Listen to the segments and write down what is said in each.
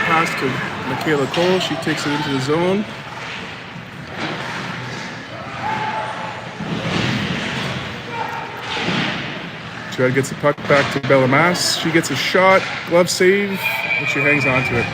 pass to Michaela Cole. She takes it into the zone. Judd gets the puck back to Bellamas. She gets a shot, glove save, and she hangs on to it.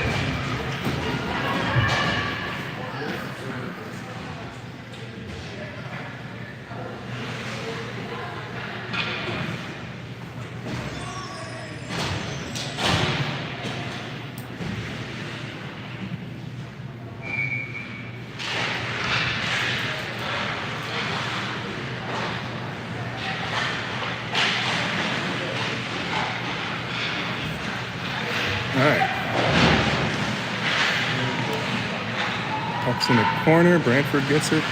Puck's in the corner. Brantford gets it.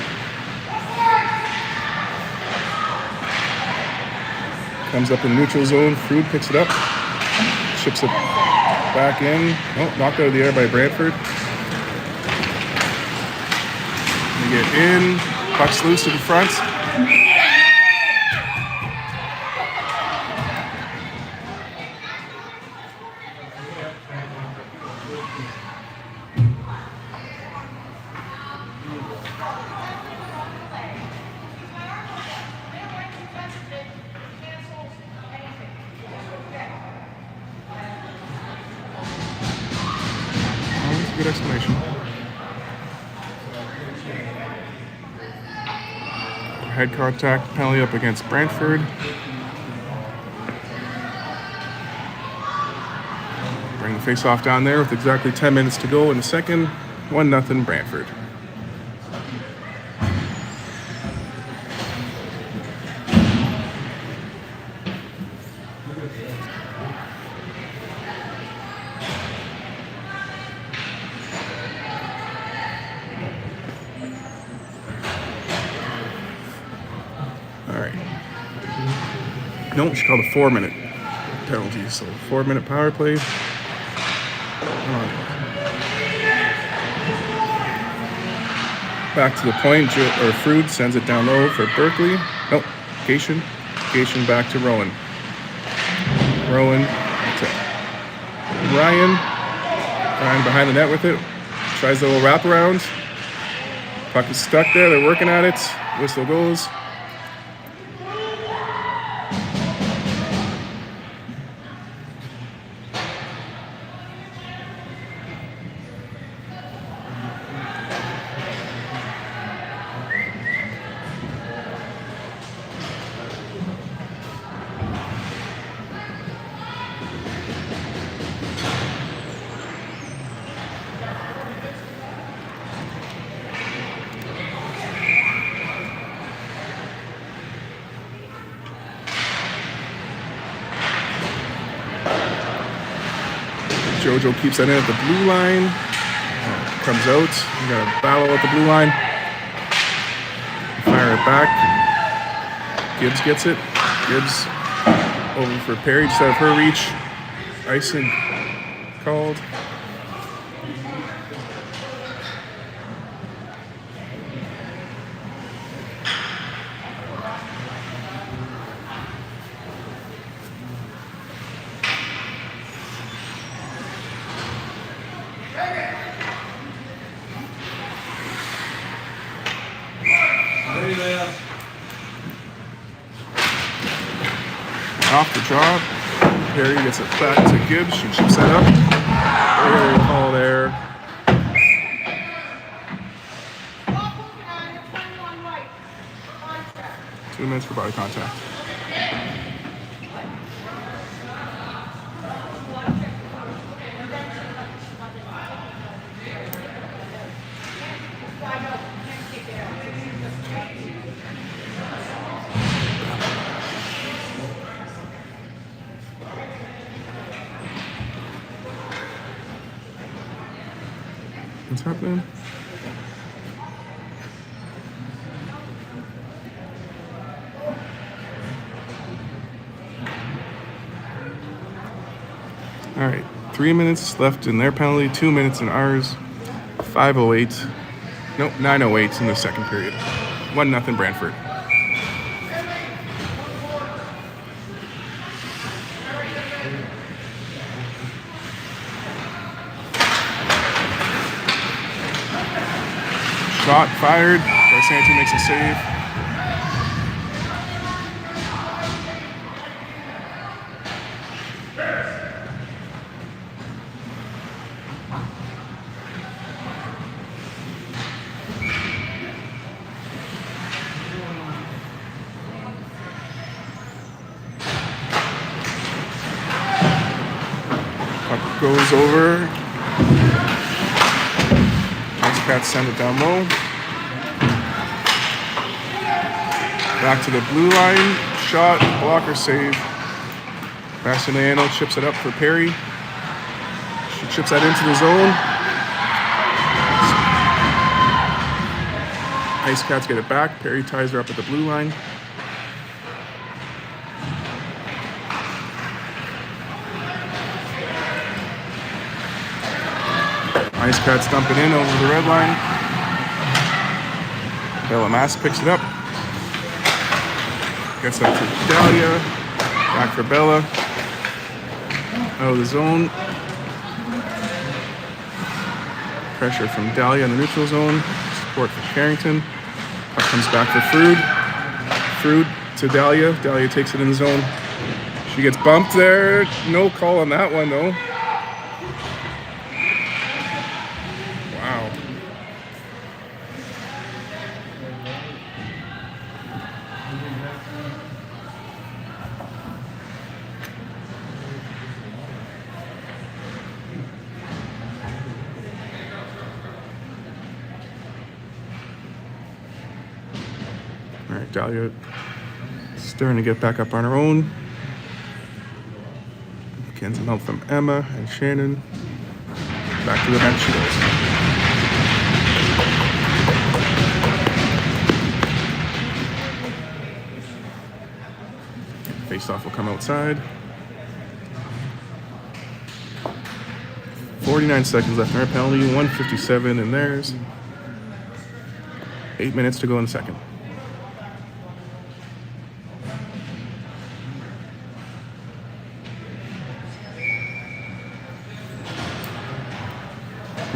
Comes up in the neutral zone. Frood picks it up. Chips it back in. Oh, knocked out of the air by Brantford. They get in. Puck's loose to the front. Good explanation. Head contact penalty up against Brantford. Bring the face-off down there with exactly 10 minutes to go in the second. 1-0 Brantford. No, she called a 4-minute penalty, so 4-minute power play. Back to the point, Frood sends it down low for Berkeley. Nope, Gation back to Rowan. Rowan to Ryan. Ryan behind the net with it. Tries the little wraparound. Puck is stuck there, they're working at it. Whistle goes. Jojo keeps that in at the blue line. Comes out. We got a battle at the blue line. Fire it back. Gibbs gets it. Gibbs over for Perry just out of her reach. Icing called. Off the job. Perry gets it back to Gibbs. She chips that up. Early call there. Two minutes for body contact. What's happening? All right, 3 minutes left in their penalty, 2 minutes in ours. 5:08. Nope, 9:08 in the second period. 1-0 Brantford. Shot fired. Garsanti makes a save. Puck goes over. Ice Cats send it down low. Back to the blue line. Shot, blocker save. Bassigliano chips it up for Perry. She chips that into the zone. Ice Cats get it back. Perry ties her up at the blue line. Ice Cats dump it in over the red line. Bellamass picks it up. Gets up to Dahlia. Back for Bella. Out of the zone. Pressure from Dahlia in the neutral zone. Support from Carrington. Puck comes back for Frood. Frood to Dahlia. Dahlia takes it in the zone. She gets bumped there. No call on that one though. Wow. All right, Dahlia starting to get back up on her own. Getting some help from Emma and Shannon. Back to the bench she goes. Face-off will come outside. 49 seconds left in our penalty, 1:57 in theirs. 8 minutes to go in the second.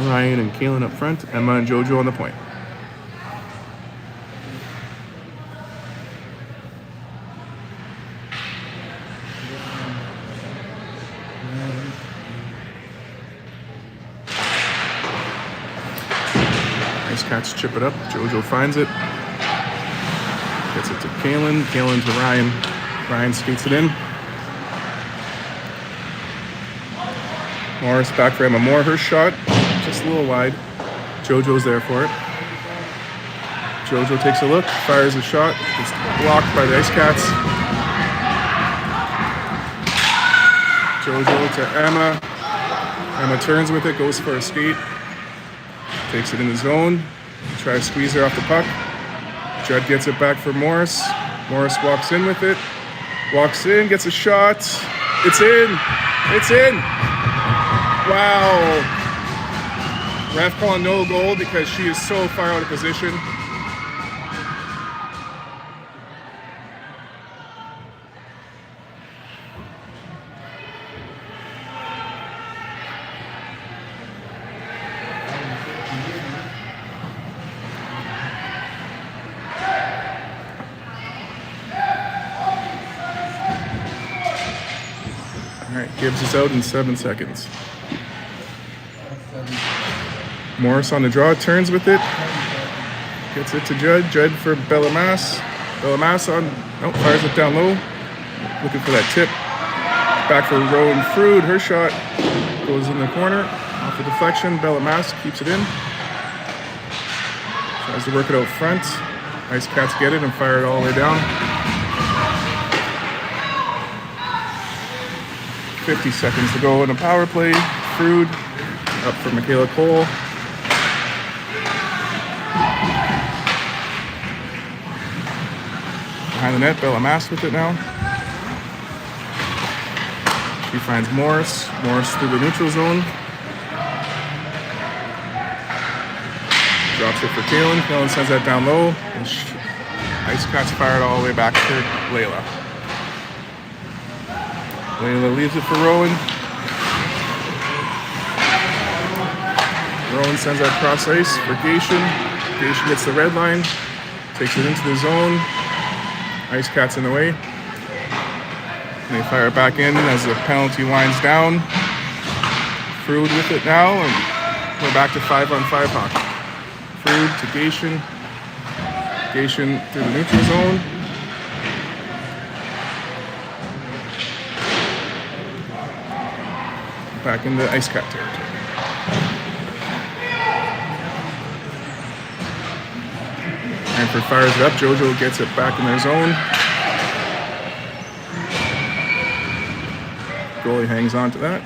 Ryan and Kaylin up front, Emma and Jojo on the point. Ice Cats chip it up, Jojo finds it. Gets it to Kaylin, Kaylin to Ryan. Ryan skates it in. Morris back for Emma Moore, her shot. Just a little wide. Jojo's there for it. Jojo takes a look, fires a shot. It's blocked by the Ice Cats. Jojo to Emma. Emma turns with it, goes for a skate. Takes it in the zone. Tries to squeeze her off the puck. Judd gets it back for Morris. Morris walks in with it. Walks in, gets a shot. It's in. It's in. Wow. Ref calling no goal because she is so far out of position. All right, Gibbs is out in 7 seconds. Morris on the draw, turns with it. Gets it to Judd. Judd for Bellamass. Bellamass on, fires it down low. Looking for that tip. Back for Rowan Frood. Her shot goes in the corner. Off the deflection. Bellamass keeps it in. Tries to work it out front. Ice Cats get it and fire it all the way down. 50 seconds to go in a power play. Frood up for Michaela Cole. Behind the net, Bellamass with it now. She finds Morris. Morris through the neutral zone. Drops it for Kaylin. Kaylin sends that down low. And Ice Cats fired all the way back to Layla. Layla leaves it for Rowan. Rowan sends that cross ice for Gation. Gation gets the red line, takes it into the zone. Ice Cat's in the way. And they fire it back in as the penalty winds down. Frood with it now, and we're back to 5-on-5 hockey. Frood to Gation. Gation through the neutral zone. Back into Ice Cat territory. Brantford fires it up. Jojo gets it back in their zone. Goalie hangs on to that.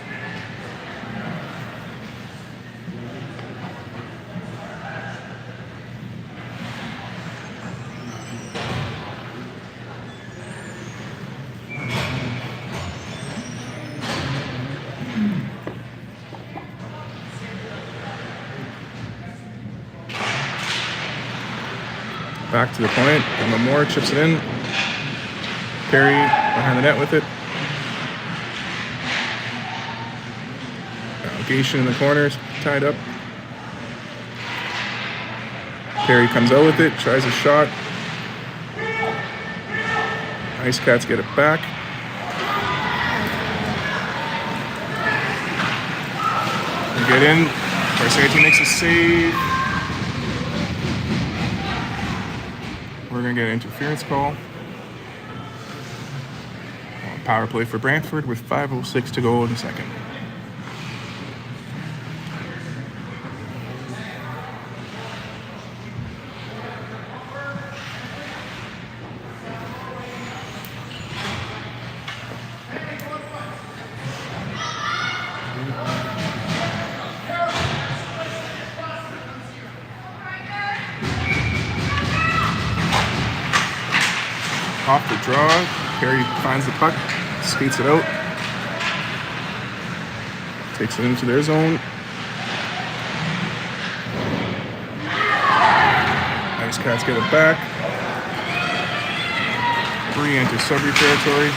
Back to the point. Emma Moore chips it in. Perry behind the net with it. Gation in the corners, tied up. Perry comes out with it, tries a shot. Ice Cats get it back. They get in. Varsity makes a save. We're going to get an interference call. Power play for Brantford with 5:06 to go in the second. Off the draw, Perry finds the puck, skates it out, takes it into their zone. Ice Cats get it back. Bree enters Sudbury territory.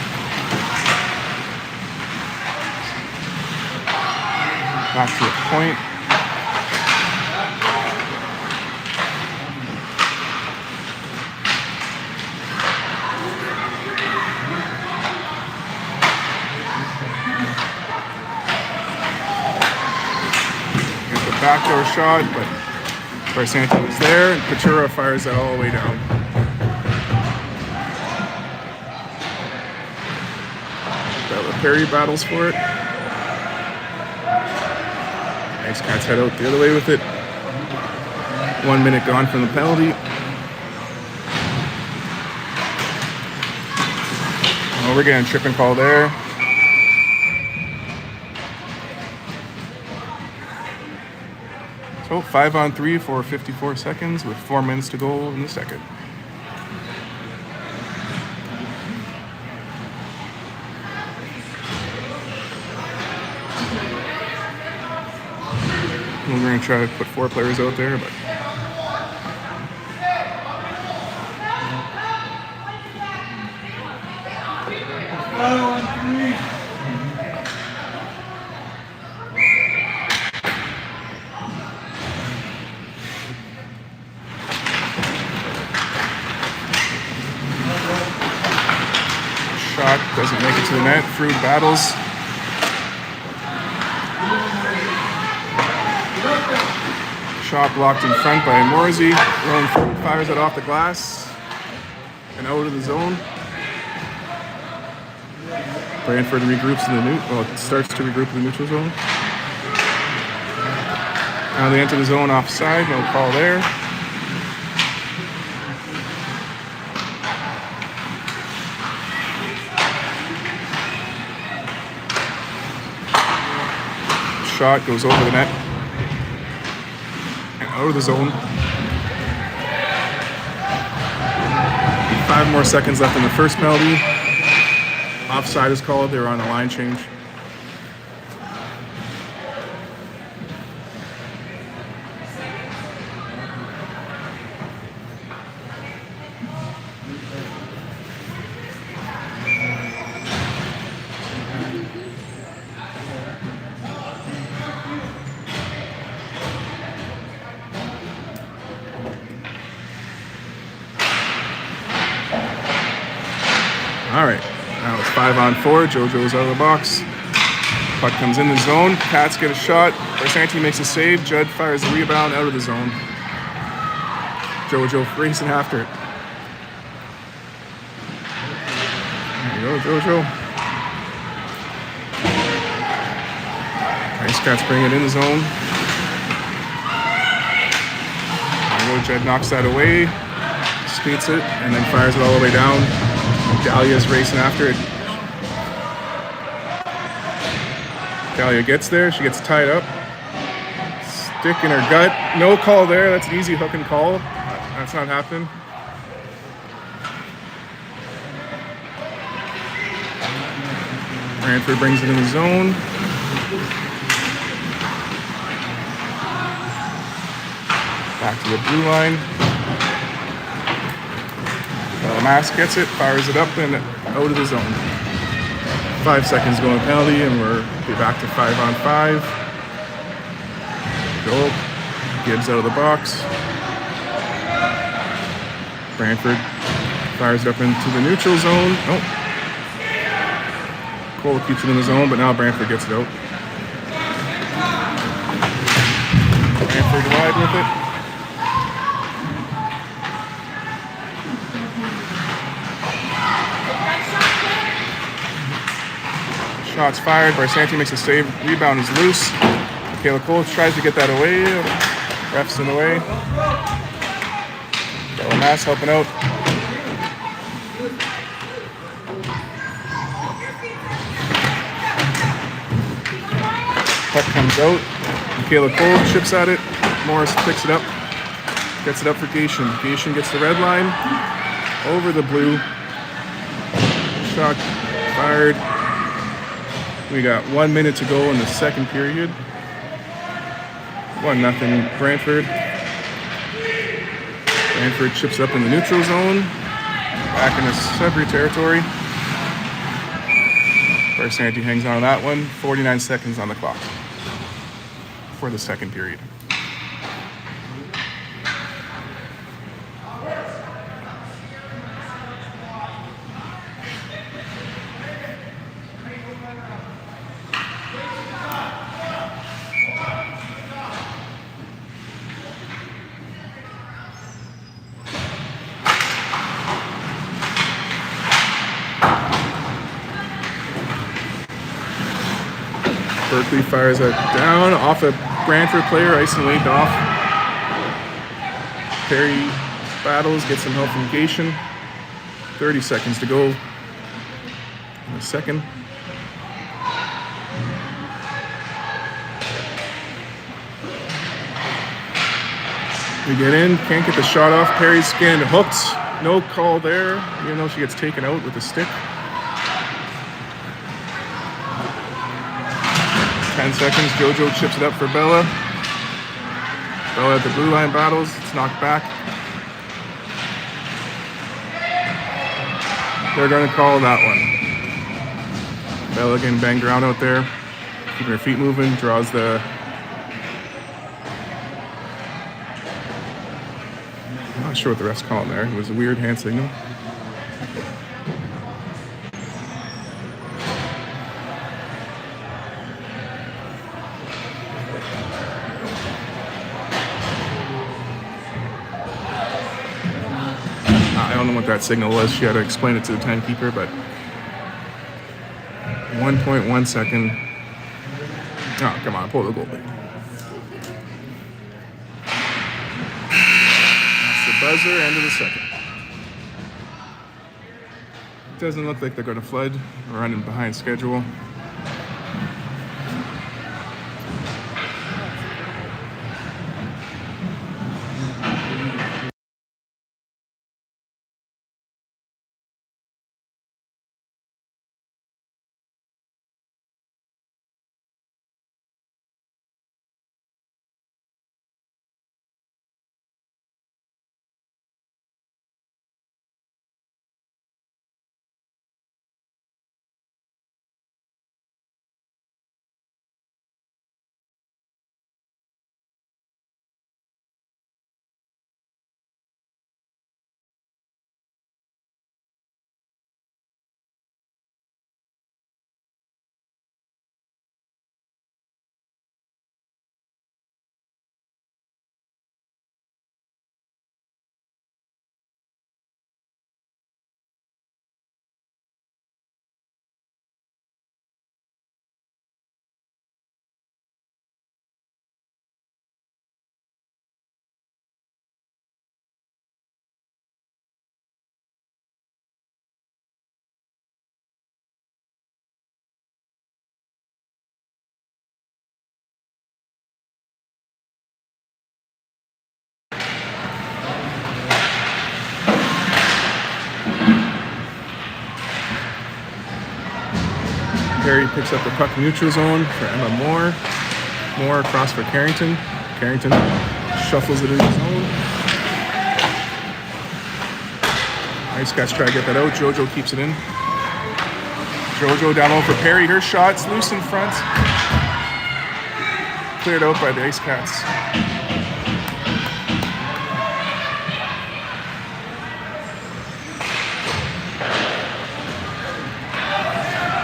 Back to the point. Backdoor shot, but Barsanti was there, and Patura fires that all the way down. Bella Perry battles for it. Ice Cats head out the other way with it. 1 minute gone from the penalty. Oh, we're getting a tripping call there. So 5-on-3 for 54 seconds with 4 minutes to go in the second. We're going to try to put 4 players out there, but shot doesn't make it to the net. Frood battles. Shot blocked in front by Morsey. Rowan Frood fires it off the glass and out of the zone. Brantford regroups in the neutral. Well, it starts to regroup in the neutral zone. Now they enter the zone offside. No call there. Shot goes over the net and out of the zone. 5 more seconds left in the first penalty. Offside is called. They were on a line change. All right, now it's 5-on-4. JoJo's out of the box. Puck comes in the zone. Cats get a shot. Barsanti makes a save. Judd fires the rebound out of the zone. JoJo racing after it. There you go, JoJo. Nice Cats bring it in the zone. There you go, Judd knocks that away. Skates it, and then fires it all the way down. Dahlia's racing after it. Dahlia gets there. She gets tied up. Stick in her gut. No call there. That's an easy hook and call. That's not happening. Brantford brings it in the zone. Back to the blue line. Mask gets it, fires it up, and out of the zone. 5 seconds going penalty, and we'll be back to 5-on-5. Goal. Gibbs out of the box. Brantford fires it up into the neutral zone. Oh. Cole keeps it in the zone, but now Brantford gets it out. Brantford wide with it. Shots fired. Barsanti makes a save. Rebound is loose. Michaela Cole tries to get that away. Ref's in the way. Bella Mass helping out. Puck comes out. Michaela Cole chips at it. Morris picks it up. Gets it up for Gatien. Gatien gets the red line. Over the blue. Shot fired. We got 1 minute to go in the second period. 1-0 Brantford. Brantford chips up in the neutral zone. Back in the Sudbury territory. Barsanti hangs on that one. 49 seconds on the clock for the second period. Berkeley fires it down off a Brantford player, ice and waved off. Perry battles, gets some help from Gatien. 30 seconds to go in the second. We get in, can't get the shot off. Perry's skinned, hooked. No call there, even though she gets taken out with a stick. 10 seconds, JoJo chips it up for Bella. Bella at the blue line battles, it's knocked back. They're gonna call that one. Bella getting banged around out there, keeping her feet moving, draws the... I'm not sure what the ref's calling there. It was a weird hand signal. I don't know what that signal was. She had to explain it to the timekeeper, but 1.1 second. Oh, come on, pull the goalie. That's the buzzer, end of the second. Doesn't look like they're going to flood. We're running behind schedule. Perry picks up the puck neutral zone for Emma Moore. Moore across for Carrington. Carrington shuffles it in the zone. Ice Cats try to get that out. Jojo keeps it in. Jojo down low for Perry. Her shot's loose in front. Cleared out by the Ice Cats.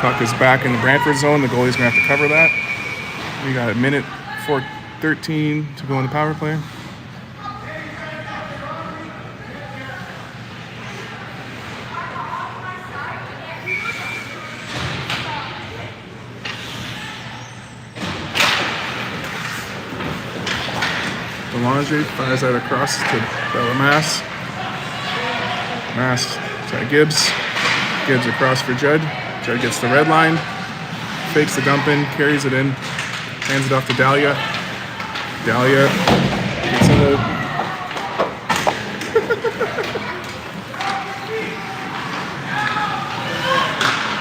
Puck is back in the Brantford zone. The goalie's going to have to cover that. We got a minute 4:13 to go in the power play. Belanger fires that across to Bella Mass. Mass to Gibbs. Gibbs across for Judd. Judd gets the red line. Fakes the dump in, carries it in. Hands it off to Dahlia. Dahlia gets in the...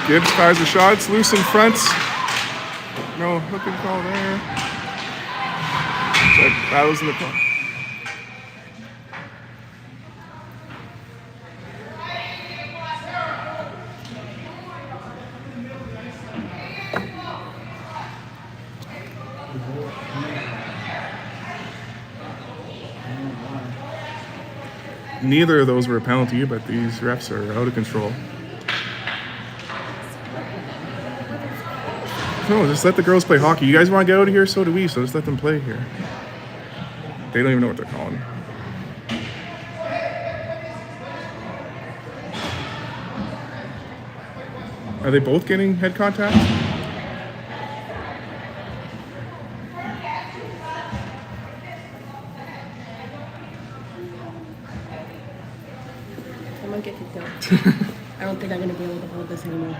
Gibbs fires the shot. It's loose in front. No hooking call there. Battles in the front. Neither of those were a penalty, but these refs are out of control. No, just let the girls play hockey. You guys want to get out of here? So do we, so just let them play here. They don't even know what they're calling. Are they both getting head contact? I'm gonna get kicked out. I don't think I'm gonna be able to hold this anymore.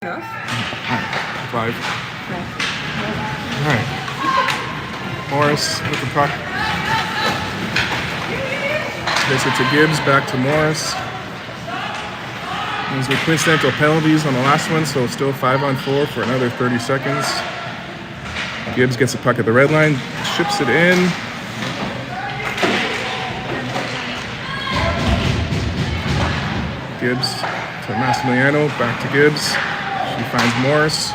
Enough? 5. No. All right. Morris with the puck. Gets it to Gibbs, back to Morris. These were coincidental penalties on the last one, so still 5-on-4 for another 30 seconds. Gibbs gets the puck at the red line, ships it in. Gibbs to Massimiliano, back to Gibbs. She finds Morris.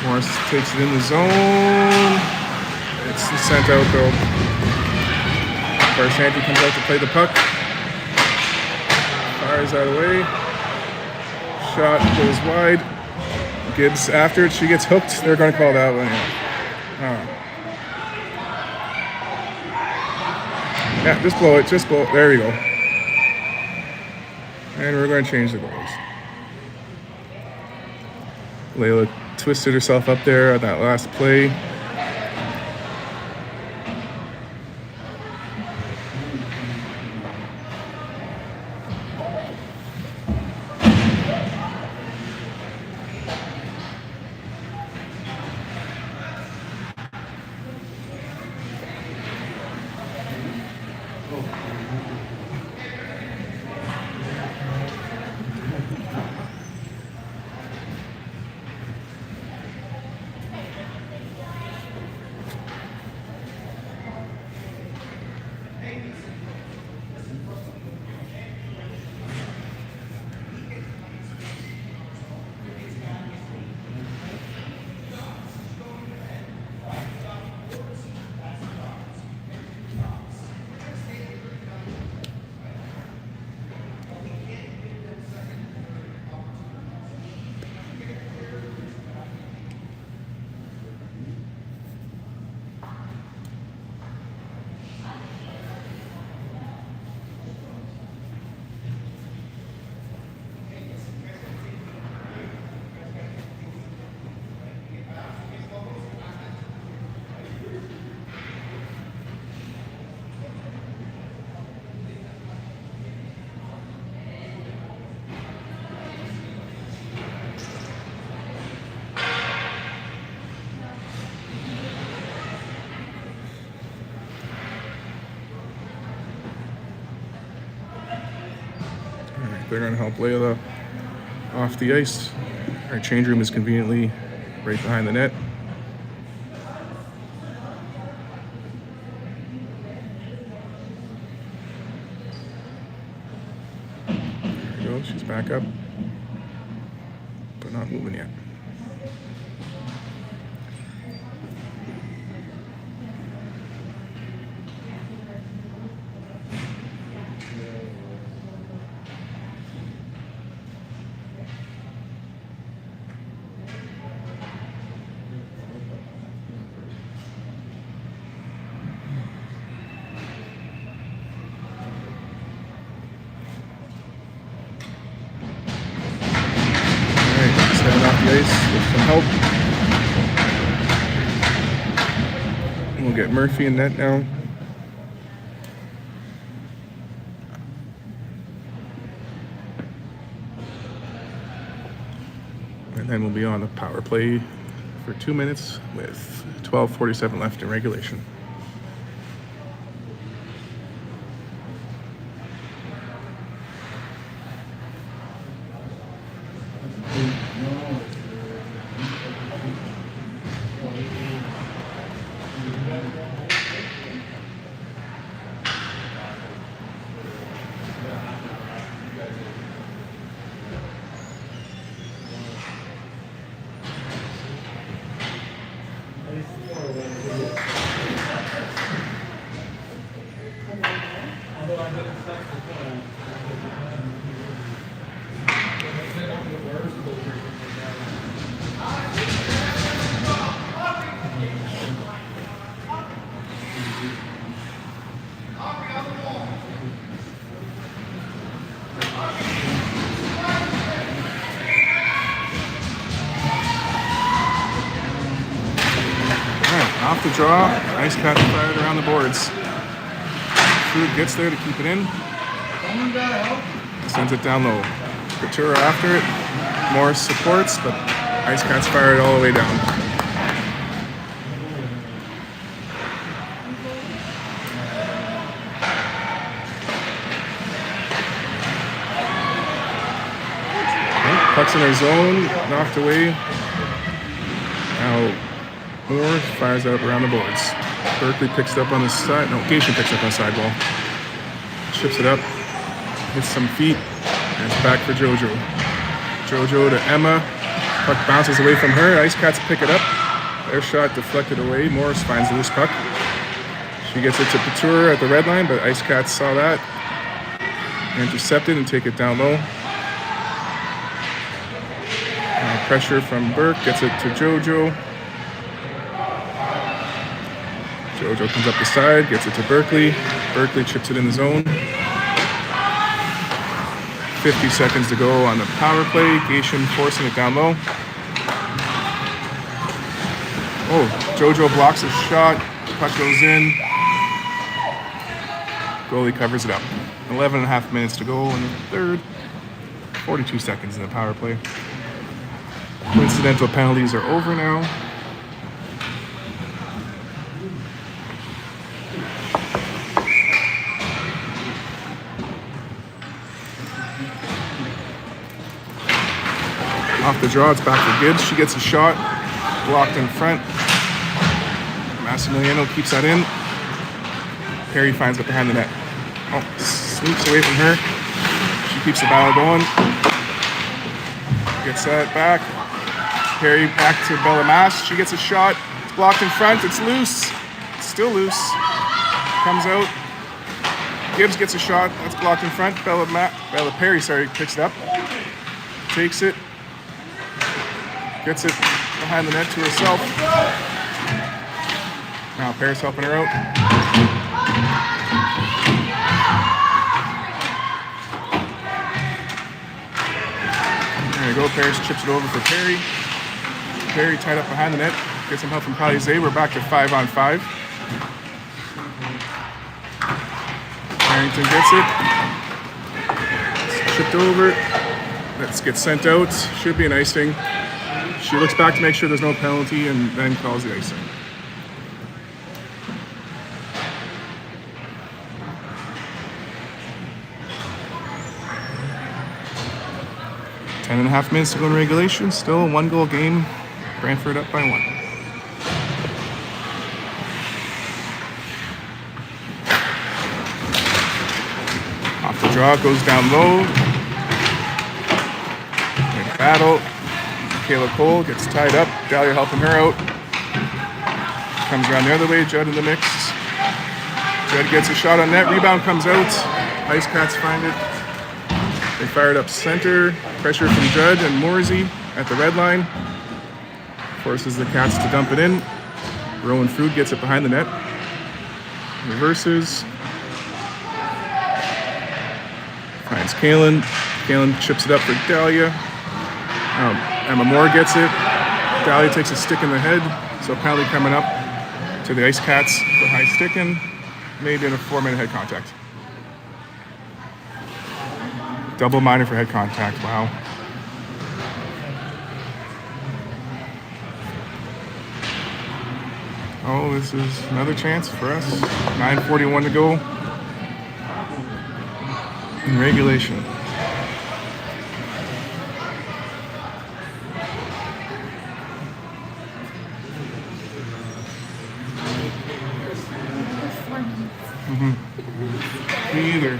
Morris takes it in the zone. It's sent out though. Barshanti comes out to play the puck. Fires that away. Shot goes wide. Gibbs after it. She gets hooked. They're going to call that one. Yeah, just blow it. Just blow it. There we go. And we're going to change the goals. Layla twisted herself up there on that last play. They're going to help Layla off the ice. Our change room is conveniently right behind the net. There we go. She's back up, but not moving yet. Stand off the ice with some help. And we'll get Murphy in net now. And then we'll be on the power play for 2 minutes with 12:47 left in regulation. Off the draw, Ice Cats fired around the boards. Food gets there to keep it in. Sends it down low. Couture after it. Morris supports, but Ice Cats fire it all the way down. Puck's in their zone, knocked away. Now Moore fires it up around the boards. Berkeley picks it up on the side. No, Gation picks it up on the sidewall. Chips it up. Hits some feet. And it's back for JoJo. JoJo to Emma. Puck bounces away from her. Ice Cats pick it up. Their shot deflected away. Morris finds the loose puck. She gets it to Couture at the red line, but Ice Cats saw that. Intercepted and take it down low. Pressure from Burke. Gets it to JoJo. JoJo comes up the side, gets it to Berkeley. Berkeley chips it in the zone. 50 seconds to go on the power play. Gation forcing it down low. Oh, JoJo blocks a shot. Puck goes in. Goalie covers it up. 11 and a half minutes to go in the third. 42 seconds in the power play. Coincidental penalties are over now. Off the draw, it's back for Gibbs. She gets a shot, blocked in front. Massimiliano keeps that in. Perry finds it behind the net. Oh, sneaks away from her. She keeps the battle going. Gets that back. Perry back to Bellamas. She gets a shot. It's blocked in front. It's loose. It's still loose. Comes out. Gibbs gets a shot. That's blocked in front. Perry picks it up. Takes it. Gets it behind the net to herself. Now Paris helping her out. There you go. Paris chips it over for Perry. Perry tied up behind the net. Gets some help from Palize. We're back to 5-on-5. Harrington gets it. It's chipped over. Let's get sent out. Should be an icing. She looks back to make sure there's no penalty and then calls the icing. 10.5 minutes to go in regulation. Still a 1-goal game. Brantford up by 1. Off the draw, goes down low. Big battle. Kayla Cole gets tied up. Dahlia helping her out. Comes around the other way. Judd in the mix. Judd gets a shot on net. Rebound comes out. Ice Cats find it. They fire it up center. Pressure from Judd and Morsey at the red line. Forces the Cats to dump it in. Rowan Food gets it behind the net. Reverses. Finds Kaylin. Kaylin chips it up for Dahlia. Emma Moore gets it. Dahlia takes a stick in the head. So penalty coming up to the Ice Cats for high sticking. Maybe in a 4-minute head contact. Double minor for head contact. Wow. Oh, this is another chance for us. 9:41 to go in regulation. Me either.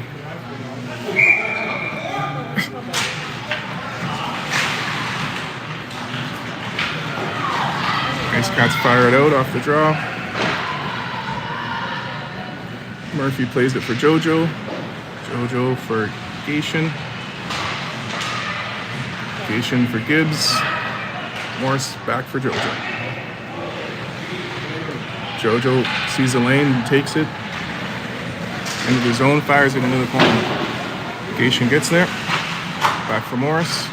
Ice Cats fire it out off the draw. Murphy plays it for JoJo. JoJo for Gation. Gation for Gibbs. Morris back for JoJo. JoJo sees the lane and takes it into the zone, fires it into the corner. Gation gets there. Back for Morris.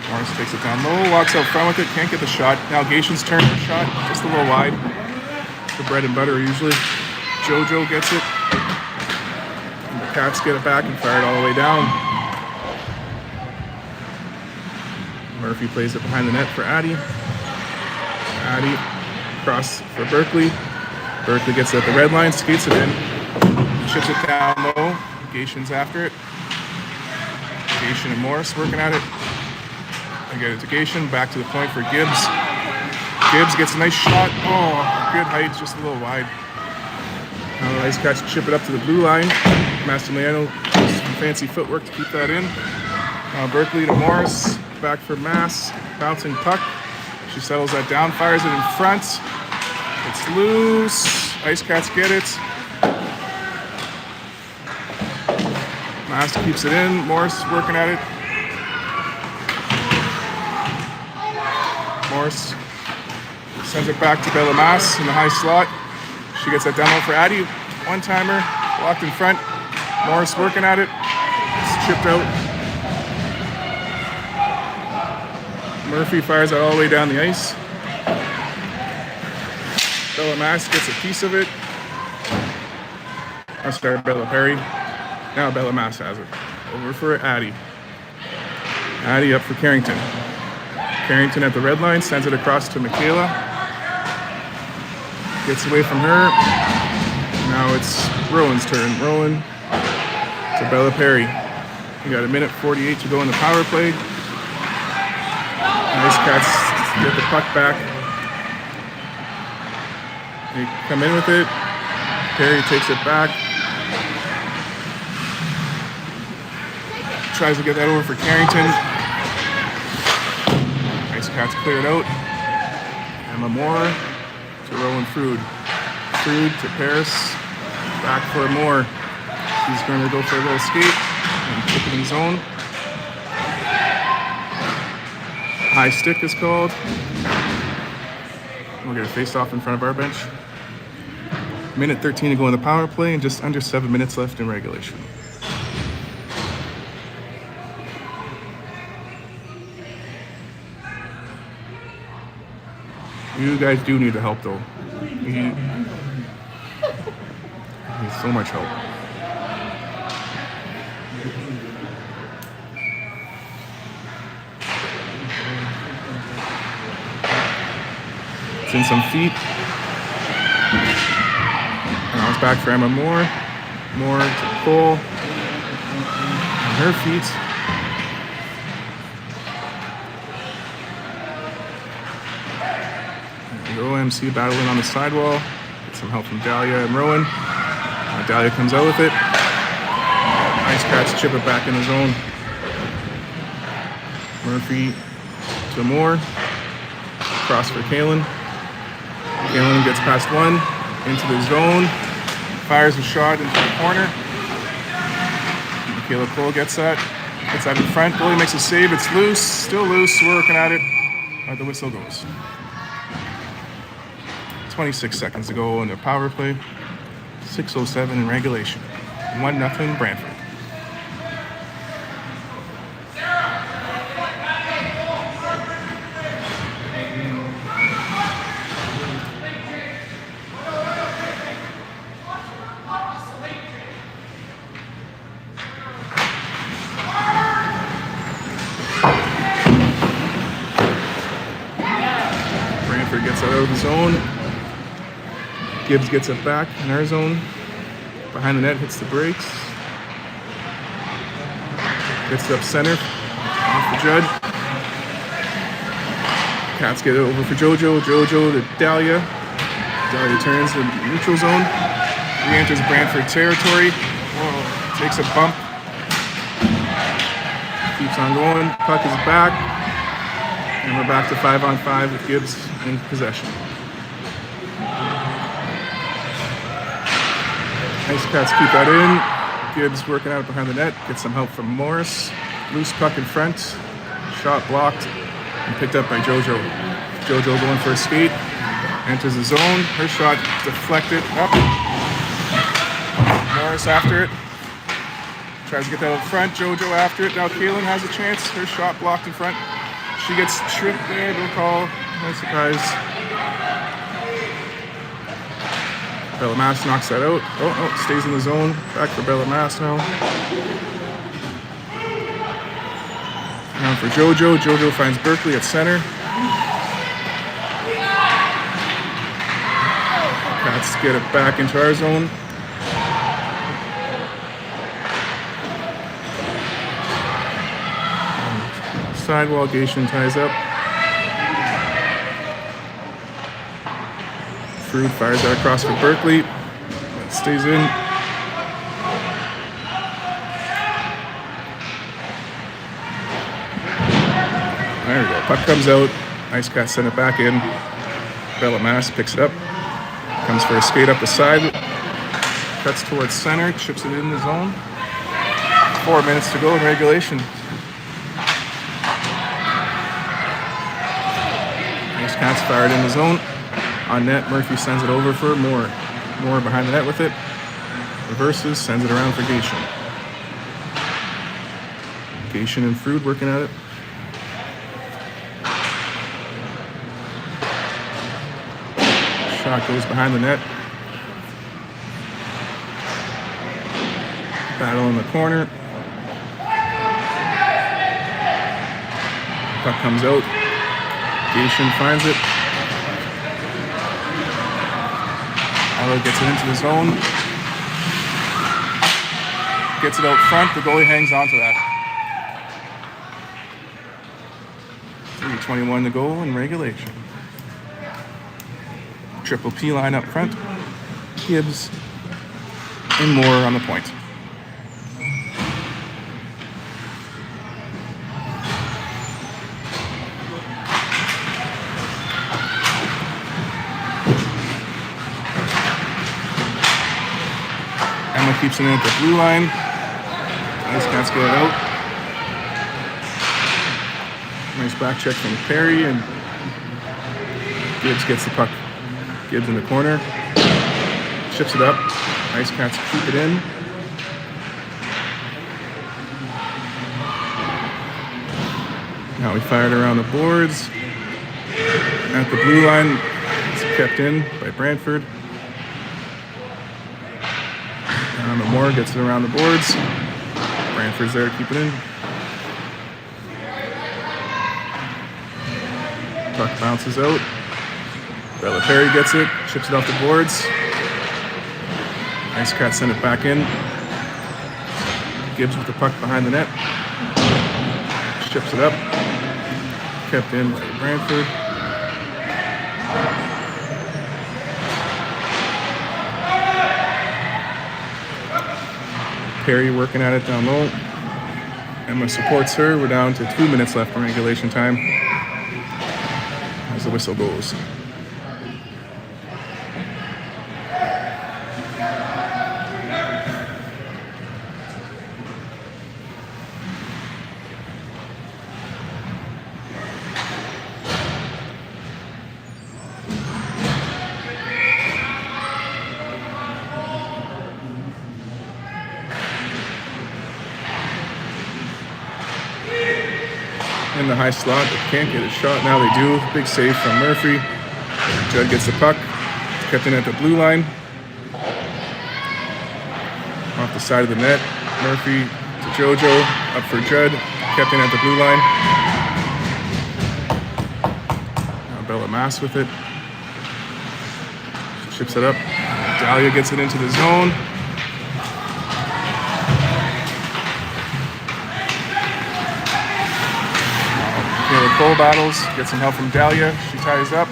Morris takes it down low, walks out front with it, can't get the shot. Now Gation's turn for shot, just a little wide. The bread and butter usually. JoJo gets it. And the Cats get it back and fire it all the way down. Murphy plays it behind the net for Addie. Addie cross for Berkeley. Berkeley gets it at the red line, skates it in. Chips it down low. Gation's after it. Gation and Morris working at it. I get it to Gation. Back to the point for Gibbs. Gibbs gets a nice shot. Oh, good height, just a little wide. Now the Ice Cats chip it up to the blue line. Massimiliano does some fancy footwork to keep that in. Berkeley to Morris. Back for Mass. Bouncing puck. She settles that down, fires it in front. It's loose. Ice Cats get it. Mass keeps it in. Morris working at it. Morris sends it back to Bella Mass in the high slot. She gets that down low for Addie. One-timer, blocked in front. Morris working at it. It's chipped out. Murphy fires that all the way down the ice. Bella Mass gets a piece of it. I'll start Bella Perry. Now Bella Mass has it. Over for Addie. Addie up for Carrington. Carrington at the red line, sends it across to Michaela. Gets away from her. Now it's Rowan's turn. Rowan to Bella Perry. We got 1:48 to go in the power play. Ice Cats get the puck back. They come in with it. Perry takes it back. Tries to get that over for Carrington. Ice Cats clear it out. Emma Moore to Rowan Frood. Frood to Paris. Back for Moore. He's going to go for a little skate and kick it in zone. High stick is called. We'll get a face-off in front of our bench. 1:13 to go in the power play and just under 7 minutes left in regulation. You guys do need the help, though. You need so much help. It's in some feet. And now it's back for Emma Moore. Moore to Cole. On her feet. The OMC battling on the sidewall. Get some help from Dahlia and Rowan. Dahlia comes out with it. Ice Cats chip it back in the zone. Murphy to Moore. Cross for Kalen. Kalen gets past one. Into the zone. Fires a shot into the corner. Michaela Cole gets that. Gets that in front. Goalie makes a save. It's loose. Still loose. We're working at it. The whistle goes. 26 seconds to go in the power play. 6:07 in regulation. 1-0 Brantford. Brantford gets it out of the zone. Gibbs gets it back in our zone. Behind the net, hits the brakes. Gets it up center. Off the Judd. Cats get it over for Jojo. Jojo to Dahlia. Dahlia turns to the neutral zone. Re-enters Brantford territory. Whoa. Takes a bump. Keeps on going. Puck is back. And we're back to 5-on-5 with Gibbs in possession. Ice Cats keep that in. Gibbs working out behind the net. Gets some help from Morris. Loose puck in front. Shot blocked and picked up by Jojo. Jojo going for a skate. Enters the zone. Her shot deflected up. Morris after it. Tries to get that up front. Jojo after it. Now Kaylin has a chance. Her shot blocked in front. She gets tripped there. No call. No surprise. Bellamass knocks that out. Oh, stays in the zone. Back for Bellamass now. Now for Jojo. Jojo finds Berkeley at center. Cats get it back into our zone. Sidewall, Gation ties up. Fruit fires that across for Berkeley. That stays in. There we go. Puck comes out. Ice Cats send it back in. Bellamass picks it up. Comes for a skate up the side. Cuts towards center. Chips it in the zone. 4 minutes to go in regulation. Ice Cats fired in the zone. On net, Murphy sends it over for Moore. Moore behind the net with it. Reverses, sends it around for Gation. Gation and Frood working at it. Shot goes behind the net. Battle in the corner. Puck comes out. Gation finds it. Allo gets it into the zone. Gets it out front. The goalie hangs on to that. 3:21 to go in regulation. Triple P line up front. Gibbs and Moore on the point. Emma keeps it in at the blue line. Ice Cats get it out. Nice back check from Perry, and Gibbs gets the puck. Gibbs in the corner. Ships it up. Ice Cats keep it in. Now we fired around the boards. At the blue line, it's kept in by Brantford. Moore gets it around the boards. Brantford's there to keep it in. Puck bounces out. Bella Perry gets it, chips it off the boards. Ice Cats send it back in. Gibbs with the puck behind the net. Chips it up. Kept in by Brantford. Perry working at it down low. Emma supports her. We're down to 2 minutes left in regulation time as the whistle goes. In the high slot, they can't get a shot. Now they do. Big save from Murphy. Judd gets the puck. It's kept in at the blue line. Off the side of the net. Murphy to Jojo. Up for Judd. Kept in at the blue line. Now Bella Mass with it. She chips it up. Dahlia gets it into the zone. Cole battles, gets some help from Dahlia. She ties up.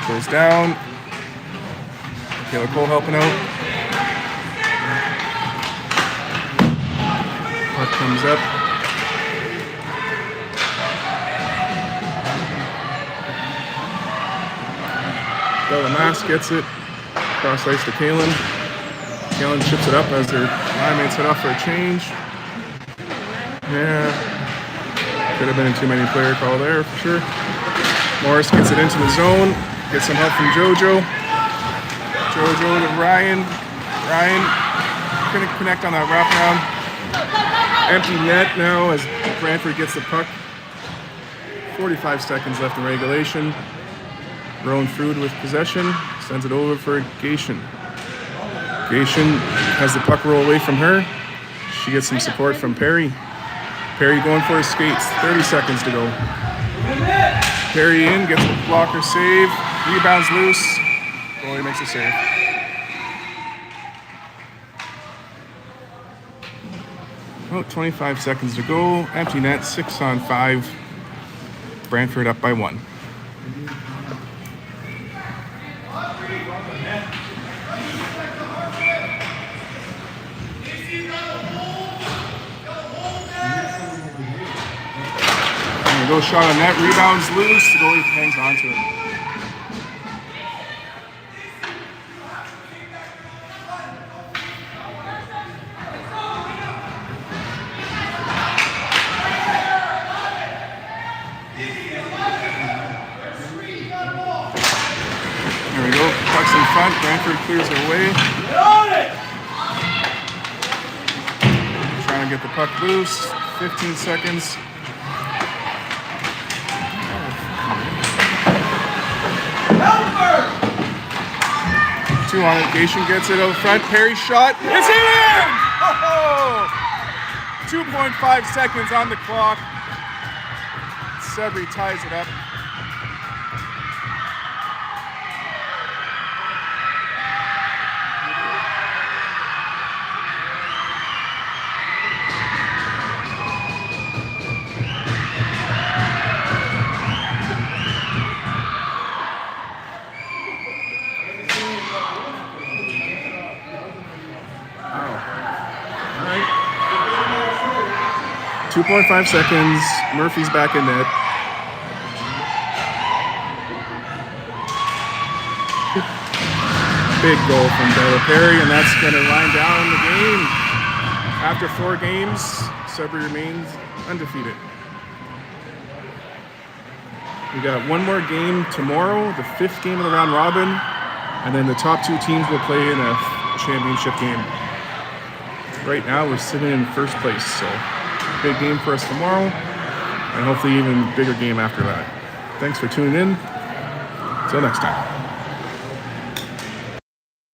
Goes down. Kayla Cole helping out. Puck comes up. Bella Mass gets it. Cross ice to Kaylin. Kaylin chips it up as their line mates head off for a change. Yeah. Could have been too many player call there for sure. Morris gets it into the zone. Gets some help from Jojo. Jojo to Ryan. Ryan couldn't connect on that wraparound. Empty net now as Brantford gets the puck. 45 seconds left in regulation. Rowan Frood with possession. Sends it over for Gation. Gation has the puck roll away from her. She gets some support from Perry. Perry going for his skates. 30 seconds to go. Perry in, gets a blocker save. Rebounds loose. Goalie makes a save. About 25 seconds to go. Empty net, 6-on-5. Brantford up by 1. Go shot on net, rebounds loose, the goalie hangs on to it. There we go, puck's in front, Brantford clears it away. Trying to get the puck loose, 15 seconds. Two on it. Gation gets it out front. Perry shot. It's in! Oh! 2.5 seconds on the clock. Sebri ties it up. All right. 2.5 seconds. Murphy's back in net. Big goal from Bella Perry, and that's going to wind down the game. After 4 games, Sudbury remains undefeated. We got one more game tomorrow, the 5th game of the round robin, and then the top 2 teams will play in a championship game. Right now, we're sitting in first place, so big game for us tomorrow, and hopefully even bigger game after that. Thanks for tuning in. Until next time.